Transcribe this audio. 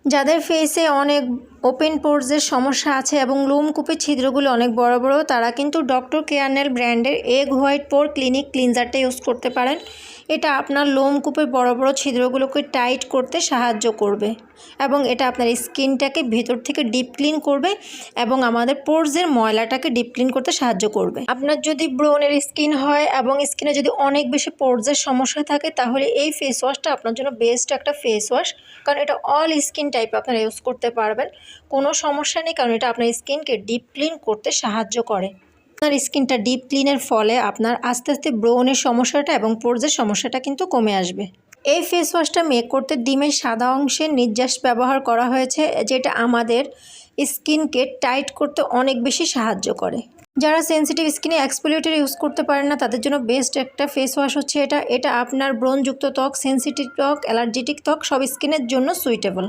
যাদের ফেসে অনেক ওপেন পোরসের সমস্যা আছে এবং লোমকূপের ছিদ্রগুলো অনেক বড় বড়, তারা কিন্তু ডক্টর কেয়ারনেল ব্র্যান্ডের এগ হোয়াইট পোর ক্লিনিক ক্লিনজারটা ইউজ করতে পারেন। এটা আপনার লোমকূপের বড় বড় ছিদ্রগুলোকে টাইট করতে সাহায্য করবে এবং এটা আপনার স্কিনটাকে ভেতর থেকে ডিপ ক্লিন করবে এবং আমাদের পোরসের ময়লাটাকে ডিপ ক্লিন করতে সাহায্য করবে। আপনার যদি ব্রনের স্কিন হয় এবং স্কিনে যদি অনেক বেশি পোরসের সমস্যা থাকে, তাহলে এই ফেস ওয়াশটা আপনার জন্য বেস্ট একটা ফেস ওয়াশ, কারণ এটা অল স্কিন টাইপ আপনারা ইউজ করতে পারবেন, কোনো সমস্যা নেই, কারণ এটা আপনার স্কিনকে ডিপ ক্লিন করতে সাহায্য করে। আপনার স্কিনটা ডিপ ক্লিনের ফলে আপনার আস্তে আস্তে ব্রনের সমস্যাটা এবং পোরসের সমস্যাটা কিন্তু কমে আসবে। এই ফেস ওয়াশটা মেক করতে ডিমের সাদা অংশের নির্যাস ব্যবহার করা হয়েছে, যেটা আমাদের স্কিনকে টাইট করতে অনেক বেশি সাহায্য করে। যারা সেনসিটিভ স্কিনে এক্সফোলিয়েটর ইউজ করতে পারেন না, তাদের জন্য বেস্ট একটা ফেস ওয়াশ হচ্ছে এটা। এটা আপনার ব্রণযুক্ত ত্বক, সেনসিটিভ ত্বক, অ্যালার্জেটিক ত্বক সব স্কিনের জন্য সুইটেবল।